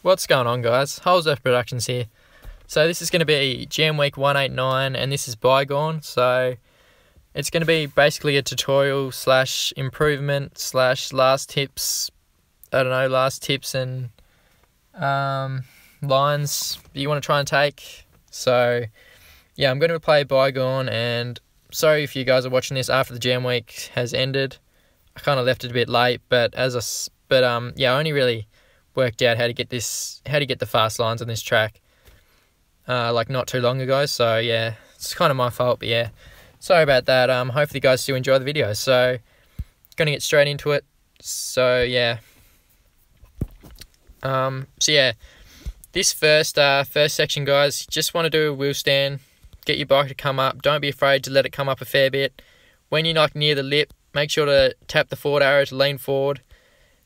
What's going on, guys? Holes Earth Productions here. So this is going to be Jam Week 189 and this is Bygone. So it's going to be basically a tutorial slash improvement slash last tips. Last tips and lines that you want to try and take. So yeah, I'm going to play Bygone, and sorry if you guys are watching this after the Jam Week has ended. I kind of left it a bit late, but I only really worked out how to get the fast lines on this track like not too long ago. So yeah, it's kind of my fault, but yeah, sorry about that. Hopefully you guys still enjoy the video. So gonna get straight into it. So yeah, this first section, guys, just want to do a wheel stand. Get your bike to come up. Don't be afraid to let it come up a fair bit. When you're like near the lip, make sure to tap the forward arrow to lean forward.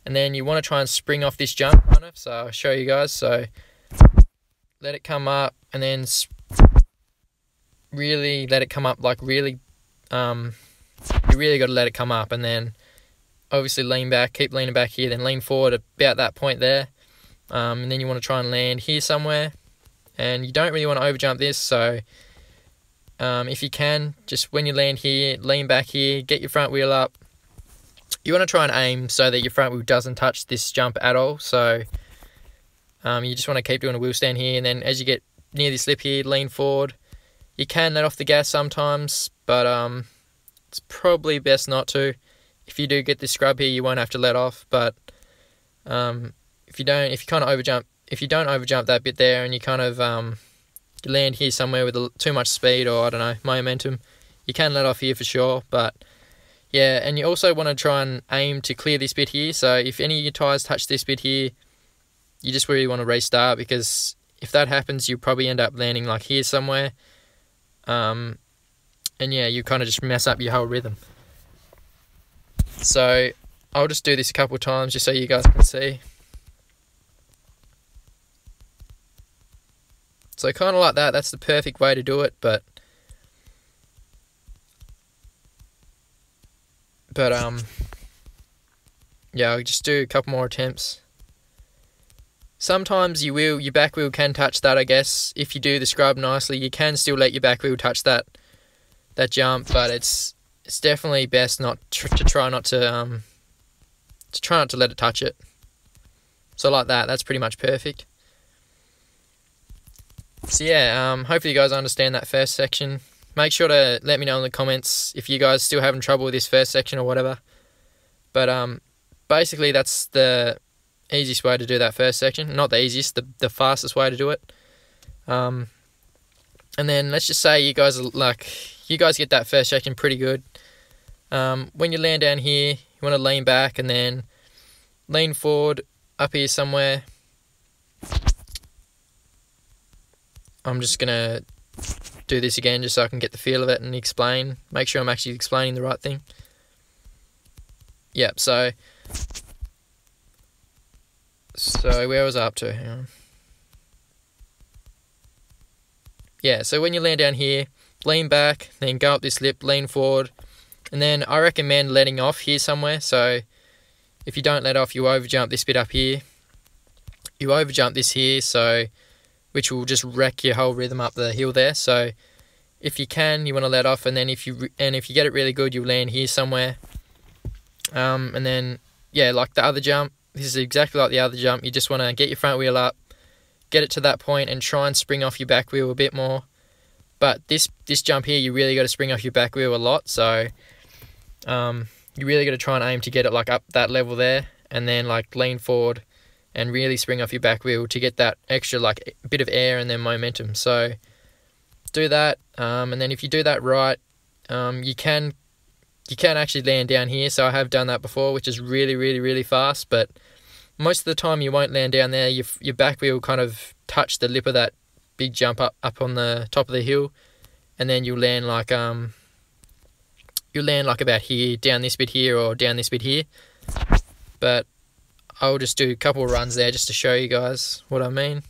And then you want to try and spring off this jump, kind of. So I'll show you guys. So let it come up, and then really let it come up, like really, you really got to let it come up, and then obviously lean back, keep leaning back here, then lean forward about that point there. And then you want to try and land here somewhere. And you don't really want to overjump this, so if you can, just when you land here, lean back here, get your front wheel up. You want to try and aim so that your front wheel doesn't touch this jump at all. So you just want to keep doing a wheel stand here, and then as you get near this lip here, lean forward. You can let off the gas sometimes, but it's probably best not to. If you do get this scrub here, you won't have to let off. But if you don't overjump that bit there, and you kind of you land here somewhere with too much speed, or I don't know, momentum, you can let off here for sure. But yeah, and you also want to try and aim to clear this bit here. So if any of your tyres touch this bit here, you just really want to restart, because if that happens, you'll probably end up landing like here somewhere. And yeah, you kind of just mess up your whole rhythm. So I'll just do this a couple of times just so you guys can see. So kind of like that, that's the perfect way to do it, but yeah, I'll just do a couple more attempts. Sometimes your back wheel can touch that, I guess. If you do the scrub nicely, you can still let your back wheel touch that jump, but it's definitely best not to try not to let it touch it. So like that, that's pretty much perfect. So yeah, hopefully you guys understand that first section. Make sure to let me know in the comments if you guys still having trouble with this first section or whatever. But basically that's the easiest way to do that first section. Not the easiest, the fastest way to do it. And then let's just say you guys get that first section pretty good. When you land down here, you want to lean back and then lean forward up here somewhere. I'm just going to do this again just so I can get the feel of it and explain. Make sure I'm actually explaining the right thing. Yep, so where was I up to? Hang on. Yeah, so when you land down here, lean back, then go up this lip, lean forward, and then I recommend letting off here somewhere. So if you don't let off, you overjump this bit up here. You overjump this here, which will just wreck your whole rhythm up the hill there. So if you can, you want to let off, and then if you get it really good, you'll land here somewhere. And then yeah, like the other jump, this is exactly like the other jump. You just want to get your front wheel up, get it to that point, and try and spring off your back wheel a bit more. But this jump here, you really got to spring off your back wheel a lot. So you really got to try and aim to get it like up that level there, and then like lean forward and really spring off your back wheel to get that extra like bit of air and then momentum. So do that, and then if you do that right, you can actually land down here. So I have done that before, which is really, really, really fast, but most of the time you won't land down there. Your back wheel kind of touch the lip of that big jump up on the top of the hill, and then you'll land like about here, down this bit here, or down this bit here. But I'll just do a couple of runs there just to show you guys what I mean.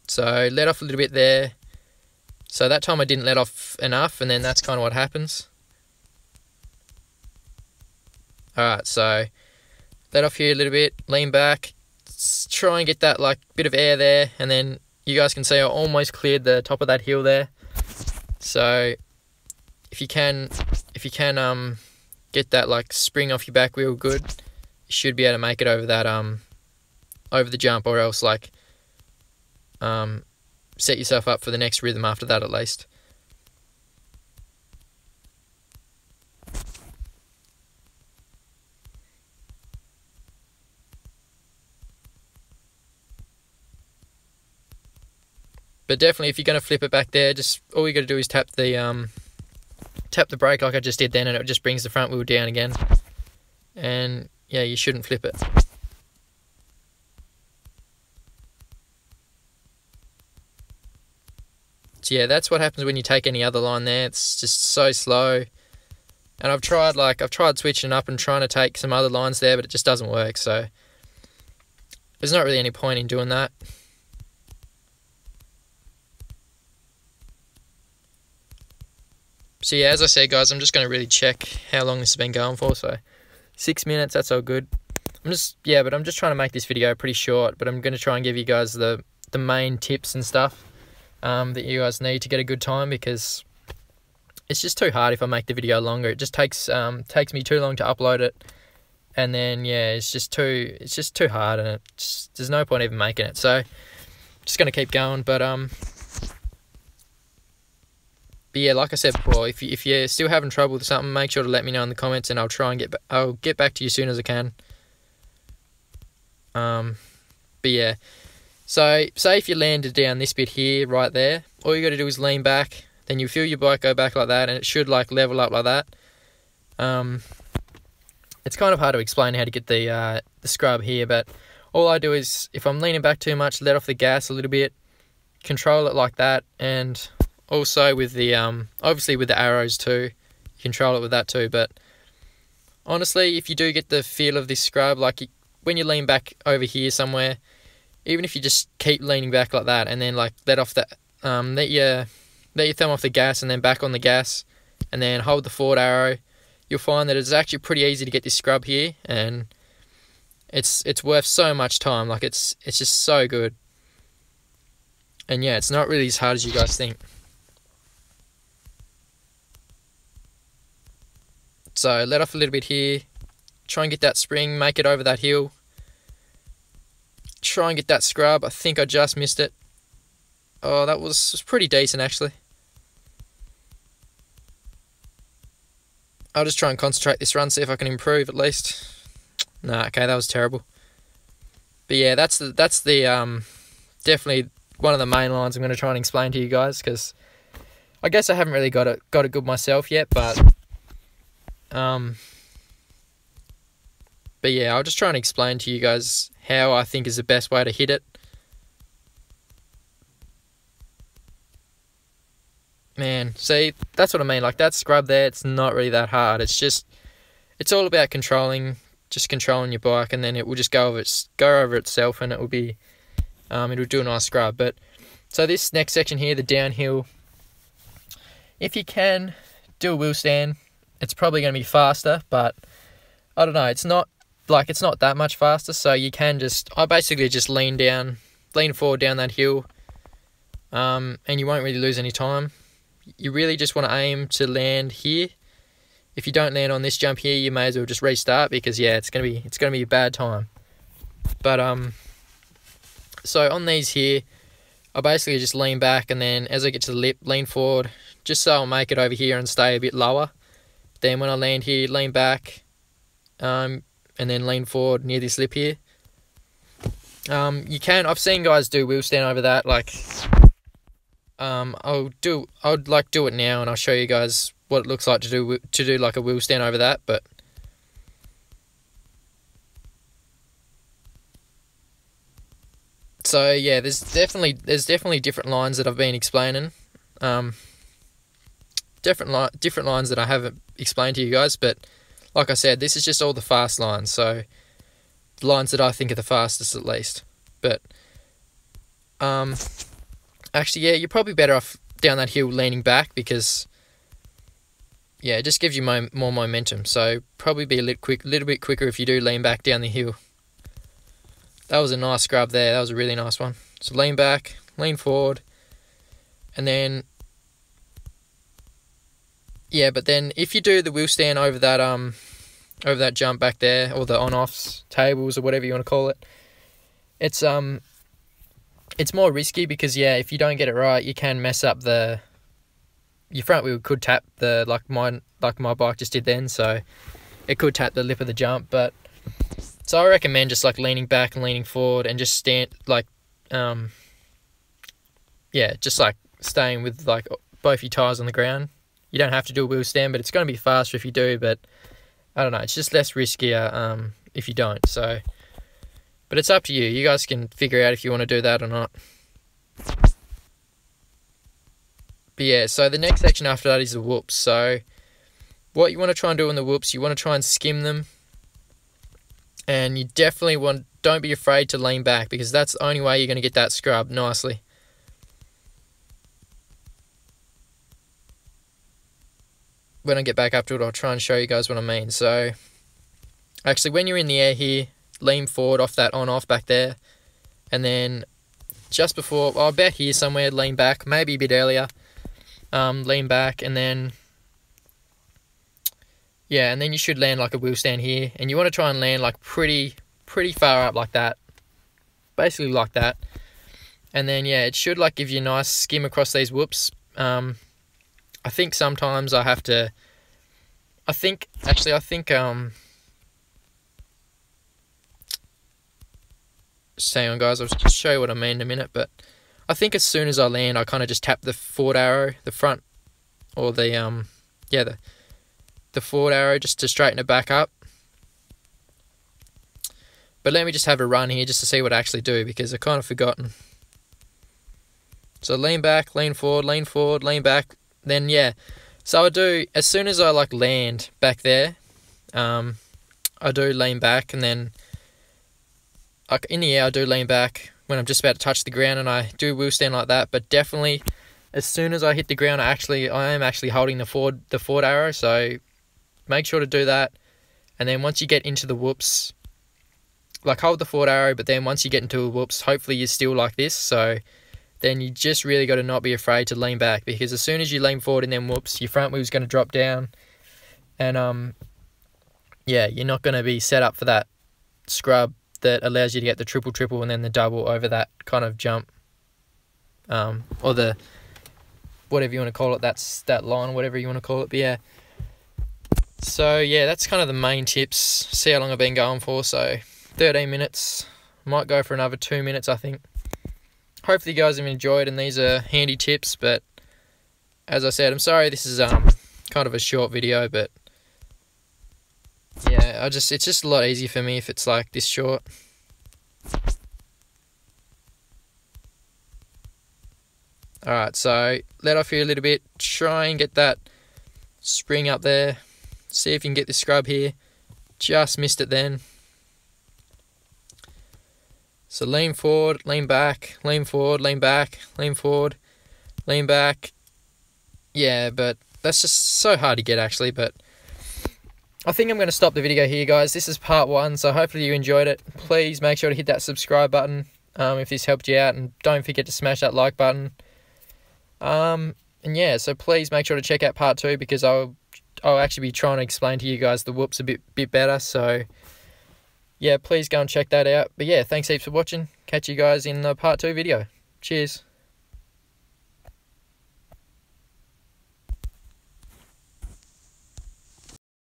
So let off a little bit there. So that time I didn't let off enough, and then that's kind of what happens. Alright, so let off here a little bit, lean back, try and get that like bit of air there, and then you guys can see I almost cleared the top of that hill there. So if you can get that like spring off your back wheel good, you should be able to make it over that over the jump, or else like set yourself up for the next rhythm after that at least. But definitely, if you're going to flip it back there, just all you got to do is tap the brake like I just did then, and it just brings the front wheel down again. And yeah, you shouldn't flip it. So yeah, that's what happens when you take any other line there. It's just so slow. And I've tried switching up and trying to take some other lines there, but it just doesn't work. So there's not really any point in doing that. So yeah, as I said, guys, I'm just going to really check how long this has been going for. So 6 minutes, that's all good. But I'm just trying to make this video pretty short, but I'm going to try and give you guys the main tips and stuff that you guys need to get a good time, because it's just too hard if I make the video longer. It just takes me too long to upload it, and then yeah, it's just too hard, and there's no point even making it. So just going to keep going, but yeah, like I said before, if you're still having trouble with something, make sure to let me know in the comments, and I'll try and I'll get back to you as soon as I can. But yeah, so say if you landed down this bit here, right there, all you got to do is lean back. Then you feel your bike go back like that, and it should like level up like that. It's kind of hard to explain how to get the scrub here, but all I do is, if I'm leaning back too much, let off the gas a little bit, control it like that, and also with the obviously with the arrows too, you control it with that too. But honestly, if you do get the feel of this scrub, like when you lean back over here somewhere, even if you just keep leaning back like that, and then like let your thumb off the gas and then back on the gas, and then hold the forward arrow, you'll find that it's actually pretty easy to get this scrub here, and it's worth so much time. Like it's just so good. And yeah, it's not really as hard as you guys think. So let off a little bit here, try and get that spring, make it over that hill, try and get that scrub. I think I just missed it. Oh, that was pretty decent actually. I'll just try and concentrate this run, see if I can improve at least. Nah, okay, that was terrible. But yeah, that's the definitely one of the main lines I'm going to try and explain to you guys, because I guess I haven't really got it good myself yet, but yeah, I'll just try and explain to you guys how I think is the best way to hit it. Man, see, that's what I mean. Like that scrub there, it's not really that hard. It's all about controlling your bike, and then it will just go over itself, and it will be, it'll do a nice scrub. But so this next section here, the downhill, if you can do a wheel stand, it's probably going to be faster, but I don't know. It's not that much faster. So you can I basically just lean forward down that hill, and you won't really lose any time. You really just want to aim to land here. If you don't land on this jump here, you may as well just restart, because yeah, it's gonna be a bad time. But so on these here, I basically just lean back, and then as I get to the lip, lean forward, just so I'll make it over here and stay a bit lower. Then when I land here, lean back, and then lean forward near this lip here. I've seen guys do wheel stand over that, like. I'd do it now, and I'll show you guys what it looks like to do like a wheel stand over that. But so yeah, there's definitely different lines that I've been explaining, different lines that I haven't explained to you guys. But like I said, this is just all the fast lines, so the lines that I think are the fastest at least. But actually, yeah, you're probably better off down that hill leaning back, because yeah, it just gives you more momentum. So probably be a little bit quicker if you do lean back down the hill. That was a nice scrub there. That was a really nice one. So lean back, lean forward, and then yeah. But then if you do the wheel stand over that jump back there, or the on-offs, tables, or whatever you want to call it, it's more risky because yeah, if you don't get it right, you can mess up your front wheel could tap like my bike just did then, so it could tap the lip of the jump. But so I recommend just like leaning back and leaning forward and just stand like just like staying with like both your tires on the ground. You don't have to do a wheel stand, but it's going to be faster if you do. But I don't know, it's just less riskier if you don't. So, but it's up to you. You guys can figure out if you want to do that or not. But yeah, so the next section after that is the whoops. So what you want to try and do in the whoops, you want to try and skim them. And you definitely don't be afraid to lean back, because that's the only way you're going to get that scrub nicely. When I get back up to it, I'll try and show you guys what I mean. So actually, when you're in the air here, lean forward off that on-off back there. And then just before, I bet here somewhere, lean back, maybe a bit earlier. Lean back, and then yeah, and then you should land like a wheel stand here, and you want to try and land like pretty far up like that, basically like that. And then yeah, it should like give you a nice skim across these whoops. I think sometimes I have to, I think just hang on guys, I'll just show you what I mean in a minute. But I think as soon as I land, I kind of just tap the forward arrow, the front, or the forward arrow, just to straighten it back up. But let me just have a run here just to see what I actually do, because I've kind of forgotten. So lean back, lean forward, lean back. Then yeah, so I do, as soon as I like land back there, I do lean back, and then like in the air I do lean back when I'm just about to touch the ground, and I do wheel stand like that. But definitely as soon as I hit the ground, I am actually holding the forward arrow, so make sure to do that. And then once you get into the whoops, like hold the forward arrow, but then once you get into a whoops, hopefully you're still like this. So then you just really got to not be afraid to lean back, because as soon as you lean forward and then whoops, your front wheel's going to drop down, and yeah, you're not going to be set up for that scrub that allows you to get the triple and then the double over that kind of jump, or the whatever you want to call it, that line, whatever you want to call it. But yeah, so yeah, that's kind of the main tips. See how long I've been going for. So 13 minutes, might go for another 2 minutes, I think. Hopefully you guys have enjoyed, and these are handy tips. But as I said, I'm sorry this is kind of a short video, but yeah, it's just a lot easier for me if it's like this short. Alright, so let off here a little bit, try and get that spring up there, see if you can get the scrub here. Just missed it then. So lean forward, lean back, lean forward, lean back, lean forward, lean back. Yeah, but that's just so hard to get actually. But I think I'm going to stop the video here, guys. This is part 1, so hopefully you enjoyed it. Please make sure to hit that subscribe button if this helped you out, and don't forget to smash that like button. And yeah, so please make sure to check out part 2, because I'll actually be trying to explain to you guys the whoops a bit better. So yeah, please go and check that out. But yeah, thanks heaps for watching. Catch you guys in the part 2 video. Cheers.